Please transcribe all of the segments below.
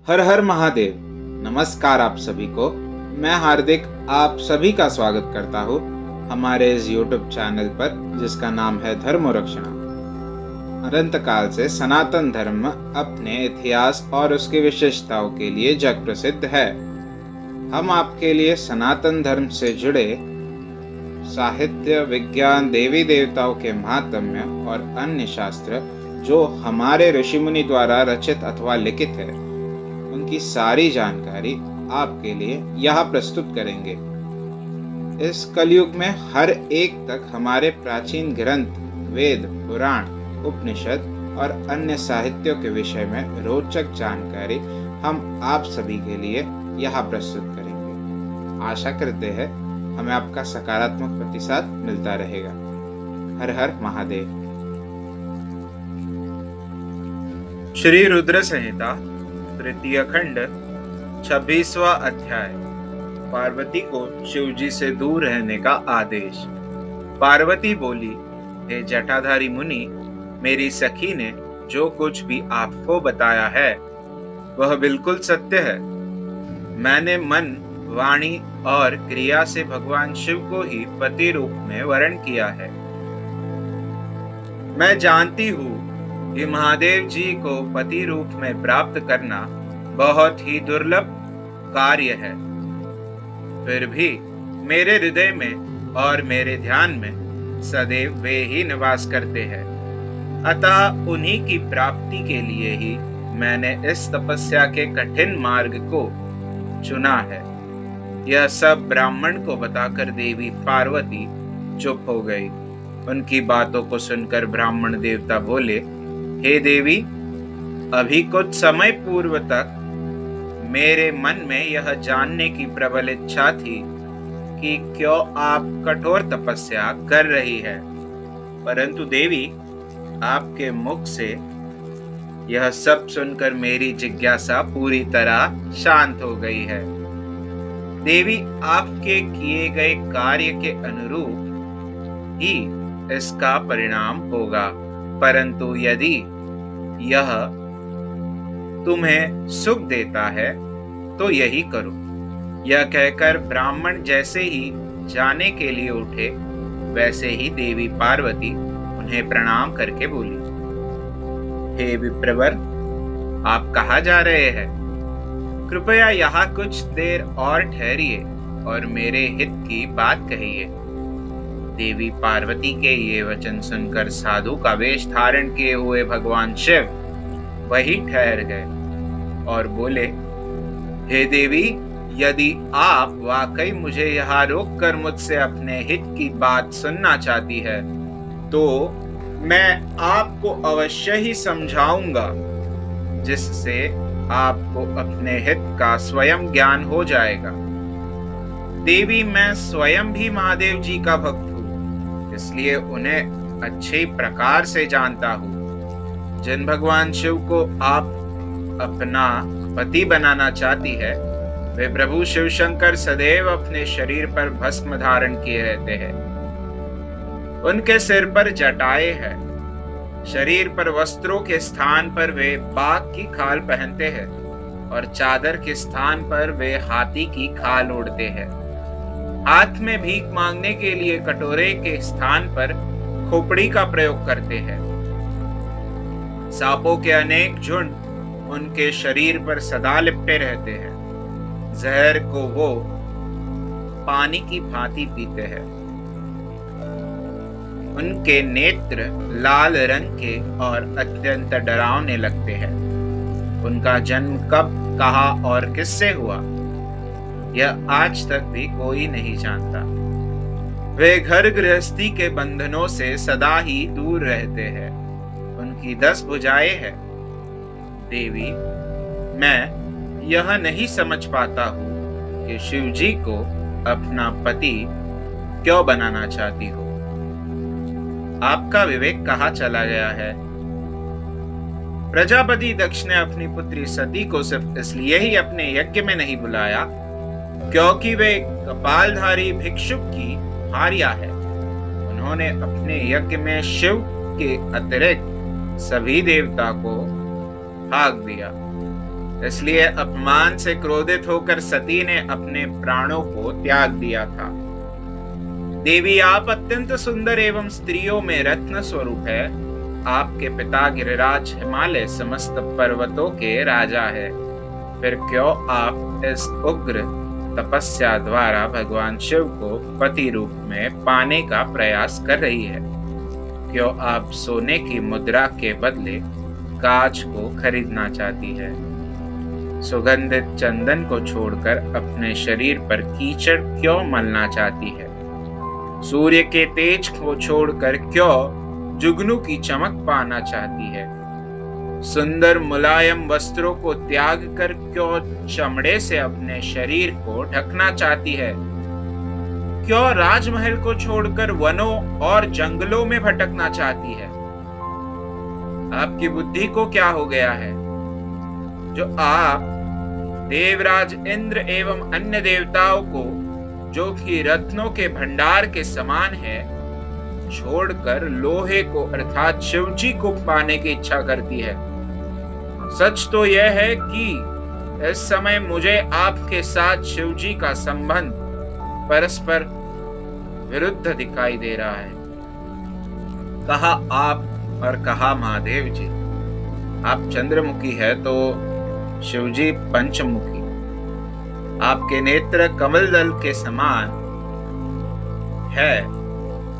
हर हर महादेव। नमस्कार आप सभी को। मैं हार्दिक आप सभी का स्वागत करता हूँ हमारे इस YouTube चैनल पर जिसका नाम है धर्म रक्षणा। अनंत काल से सनातन धर्म अपने इतिहास और उसकी विशेषताओं के लिए जग प्रसिद्ध है। हम आपके लिए सनातन धर्म से जुड़े साहित्य, विज्ञान, देवी देवताओं के महात्म्य और अन्य शास्त्र जो हमारे ऋषि मुनि द्वारा रचित अथवा लिखित है उनकी सारी जानकारी आपके लिए यहाँ प्रस्तुत करेंगे। इस कलयुग में हर एक तक हमारे प्राचीन ग्रंथ, वेद, पुराण, उपनिषद और अन्य साहित्यों के विषय में रोचक जानकारी हम आप सभी के लिए यहाँ प्रस्तुत करेंगे। आशा करते हैं हमें आपका सकारात्मक प्रतिसाद मिलता रहेगा। हर हर महादेव। श्री रुद्र संहिता तृतीय खंड 26वां अध्याय। पार्वती को शिवजी से दूर रहने का आदेश। पार्वती बोली, हे जटाधारी मुनि, मेरी सखी ने जो कुछ भी आपको बताया है वह बिल्कुल सत्य है। मैंने मन, वाणी और क्रिया से भगवान शिव को ही पति रूप में वर्ण किया है। मैं जानती हूँ कि महादेव जी को पति रूप में प्राप्त करना बहुत ही दुर्लभ कार्य है। फिर भी मेरे हृदय में और मेरे ध्यान में सदैव वे ही निवास करते हैं। अतः उन्हीं की प्राप्ति के लिए ही मैंने इस तपस्या के कठिन मार्ग को चुना है। यह सब ब्राह्मण को बताकर देवी पार्वती चुप हो गई। उनकी बातों को सुनकर ब्राह्मण देवता बोले, हे देवी, अभी कुछ समय पूर्व तक मेरे मन में यह जानने की प्रबल इच्छा थी कि क्यों आप कठोर तपस्या कर रही है, परंतु देवी, आपके मुख से यह सब सुनकर मेरी जिज्ञासा पूरी तरह शांत हो गई है। देवी, आपके किए गए कार्य के अनुरूप ही इसका परिणाम होगा, परंतु यदि यह तुम्हें सुख देता है तो यही करो। यह कहकर ब्राह्मण जैसे ही जाने के लिए उठे वैसे ही देवी पार्वती उन्हें प्रणाम करके बोली, हे विप्रवर, आप कहाँ जा रहे हैं? कृपया यहाँ कुछ देर और ठहरिए और मेरे हित की बात कहिए। देवी पार्वती के ये वचन सुनकर साधु का वेश धारण किए हुए भगवान शिव वही ठहर गए और बोले, हे देवी, यदि आप वाकई मुझे यहाँ रोककर मुझसे अपने हित की बात सुनना चाहती है तो मैं आपको अवश्य ही समझाऊंगा, जिससे आपको अपने हित का स्वयं ज्ञान हो जाएगा। देवी, मैं स्वयं भी महादेव जी का भक्त हूँ, इसलिए उन्हें अच्छे प्रकार से जानता हूँ। जिन भगवान शिव को आप अपना पति बनाना चाहती है वे प्रभु शिव शंकर सदैव अपने शरीर पर भस्म धारण किए रहते हैं। उनके सिर पर जटाएं हैं। शरीर पर वस्त्रों के स्थान पर वे बाघ की खाल पहनते हैं और चादर के स्थान पर वे हाथी की खाल ओढ़ते हैं। हाथ में भीख मांगने के लिए कटोरे के स्थान पर खोपड़ी का प्रयोग करते हैं। सांपों के अनेक झुंड उनके शरीर पर सदा लिपटे रहते हैं। जहर को वो पानी की भांति पीते हैं। उनके नेत्र लाल रंग के और अत्यंत डरावने लगते हैं। उनका जन्म कब, कहाँ और किससे हुआ यह आज तक भी कोई नहीं जानता। वे घर गृहस्थी के बंधनों से सदा ही दूर रहते हैं। उनकी 10 भुजाएं हैं। देवी, मैं यह नहीं समझ पाता हूँ कि शिवजी को अपना पति क्यों बनाना चाहती हो। आपका विवेक कहाँ चला गया है? प्रजापति दक्ष ने अपनी पुत्री सती को सिर्फ इसलिए ही अपने यज्ञ में नहीं बुलाया क्योंकि वे कपालधारी भिक्षुक की भार्या है। उन्होंने अपने यज्ञ में शिव के अतिरिक्त सभी देवता को भाग दिया। इसलिए अपमान से क्रोधित होकर सती ने अपने प्राणों को त्याग दिया था। देवी, आप अत्यंत सुंदर एवं स्त्रियों में रत्न स्वरूप है। आपके पिता गिरिराज हिमालय समस्त पर्वतों के राजा है। फिर क्यों आप इस उग्र तपस्या द्वारा भगवान शिव को पति रूप में पाने का प्रयास कर रही है? क्यों आप सोने की मुद्रा के बदले कांच को खरीदना चाहती है? सुगंधित चंदन को छोड़कर अपने शरीर पर कीचड़ क्यों मलना चाहती है? सूर्य के तेज को छोड़कर क्यों जुगनू की चमक पाना चाहती है? सुंदर मुलायम वस्त्रों को त्याग कर क्यों चमड़े से अपने शरीर को ढकना चाहती है? क्यों राजमहल को छोड़कर वनों और जंगलों में भटकना चाहती है? आपकी बुद्धि को क्या हो गया है, जो आप देवराज इंद्र एवं अन्य देवताओं को, जो कि रत्नों के भंडार के समान है, छोड़कर लोहे को अर्थात शिवजी को पाने की इच्छा करती है? सच तो यह है कि इस समय मुझे आपके साथ शिवजी का संबंध परस्पर विरुद्ध दिखाई दे रहा है। कहा आप और कहा महादेव जी। आप चंद्रमुखी है तो शिवजी पंचमुखी। आपके नेत्र कमल दल के समान है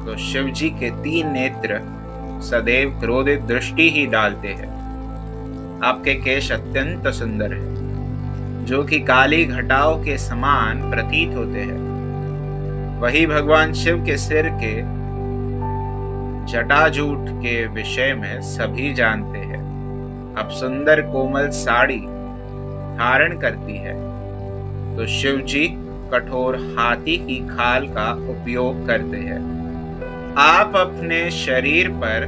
तो शिवजी के 3 नेत्र सदैव क्रोधित दृष्टि ही डालते हैं। आपके केश अत्यंत सुंदर है, जो कि काली घटाओं के समान प्रतीत होते हैं। वही भगवान शिव के सिर के जटाजूट के विषय में सभी जानते हैं। अब सुंदर कोमल साड़ी धारण करती है तो शिवजी कठोर हाथी की खाल का उपयोग करते हैं। आप अपने शरीर पर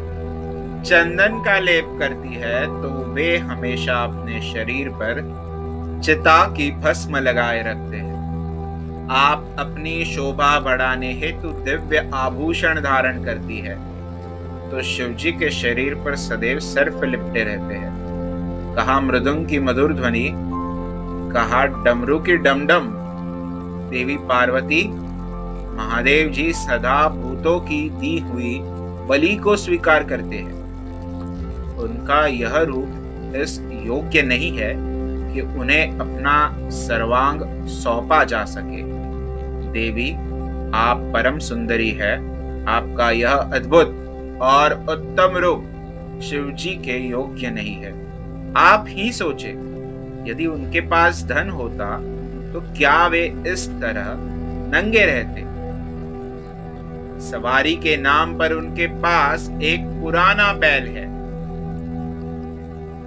चंदन का लेप करती है तो वे हमेशा अपने शरीर पर चिता की भस्म लगाए रखते हैं। आप अपनी शोभा बढ़ाने हेतु दिव्य आभूषण धारण करती है तो शिवजी के शरीर पर सदैव सर्प लिपटे रहते हैं। कहा मृदंग की मधुर ध्वनि, कहा डमरू की डमडम। देवी पार्वती, महादेव जी सदा भूतों की दी हुई बलि को स्वीकार करते हैं। उनका यह रूप इस योग्य नहीं है कि उन्हें अपना सर्वांग सौंपा जा सके। देवी, आप परम सुंदरी है। आपका यह अद्भुत और उत्तम रूप शिवजी के योग्य नहीं है। आप ही सोचे, यदि उनके पास धन होता तो क्या वे इस तरह नंगे रहते? सवारी के नाम पर उनके पास एक पुराना बैल है।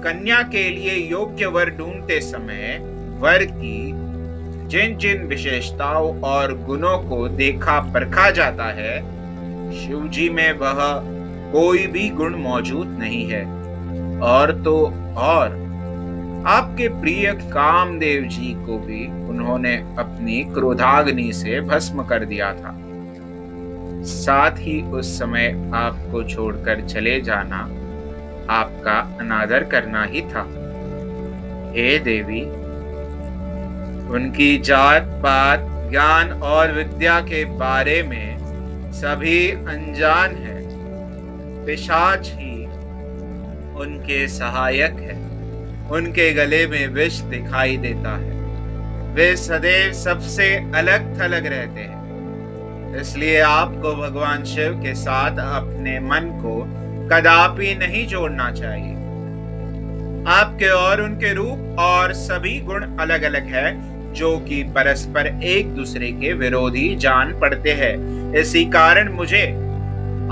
कन्या के लिए योग्य वर ढूंढते समय वर की जिन जिन विशेषताओं और गुणों को देखा परखा जाता है, शिवजी में वह कोई भी गुण मौजूद नहीं है। और तो और आपके प्रिय कामदेव जी को भी उन्होंने अपनी क्रोधाग्नि से भस्म कर दिया था। साथ ही उस समय आपको छोड़कर चले जाना आपका अनादर करना ही था। हे देवी, उनकी जात पात ज्ञान और विद्या के बारे में सभी अनजान है। पिशाच ही उनके सहायक है। उनके गले में विष दिखाई देता है। वे सदैव सबसे अलग थलग रहते हैं। इसलिए आपको भगवान शिव के साथ अपने मन को कदापि नहीं जोड़ना चाहिए। आपके और उनके रूप और सभी गुण अलग अलग है, जो कि परस्पर एक दूसरे के विरोधी जान पड़ते हैं। इसी कारण मुझे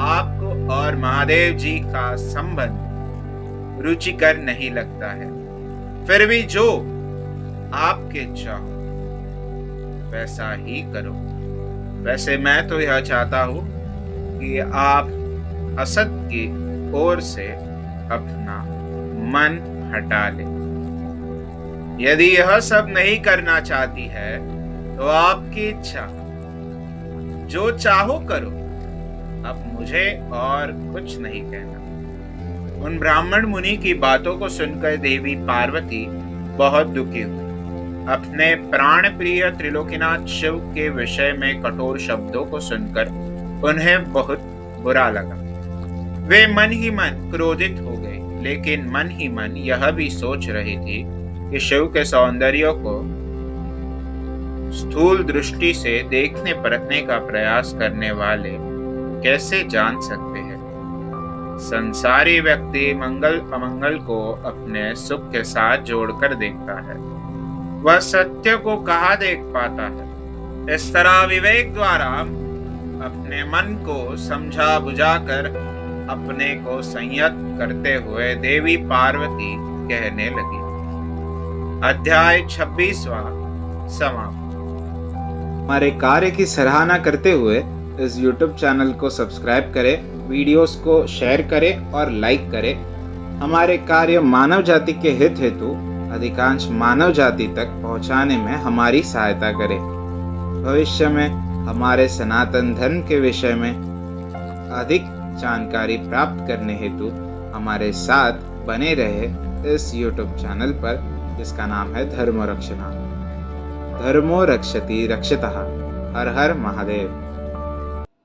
आपको और महादेव जी का संबंध रुचिकर नहीं लगता है। फिर भी जो आपके इच्छा हो वैसा ही करो। वैसे मैं तो यह चाहता हूं कि आप असत की ओर से अपना मन हटा लें। यदि यह सब नहीं करना चाहती है तो आपकी इच्छा, जो चाहो करो। अब मुझे और कुछ नहीं कहना। उन ब्राह्मण मुनि की बातों को सुनकर देवी पार्वती बहुत दुखी हुए। अपने प्राण प्रिय त्रिलोकीनाथ शिव के विषय में कठोर शब्दों को सुनकर उन्हें बहुत बुरा लगा। वे मन ही मन क्रोधित हो गए, लेकिन मन ही मन यह भी सोच रही थी कि शिव के सौंदर्य को स्थूल दृष्टि से देखने परखने का प्रयास करने वाले कैसे जान सकते हैं। संसारी व्यक्ति मंगल अमंगल को अपने सुख के साथ जोड़कर देखता है, वह सत्य को कहाँ देख पाता है। इस तरह विवेक द्वारा अपने मन को समझा बुझाकर अपने को संयत करते हुए देवी पार्वती कहने लगी। अध्याय 26वां समाप्त। हमारे कार्य की सराहना करते हुए इस YouTube चैनल को सब्सक्राइब करें, वीडियोस को शेयर करें और लाइक करें। हमारे कार्य मानव जाति के हित हेतु अधिकांश मानव जाति तक पहुंचाने में हमारी सहायता करें। भविष्य में हमारे सनातन धर्म के विषय में अधिक जानकारी प्राप्त करने हेतु हमारे साथ बने रहे इस YouTube चैनल पर, जिसका नाम है धर्म रक्षणा। धर्मो रक्षति रक्षितः। हर हर महादेव।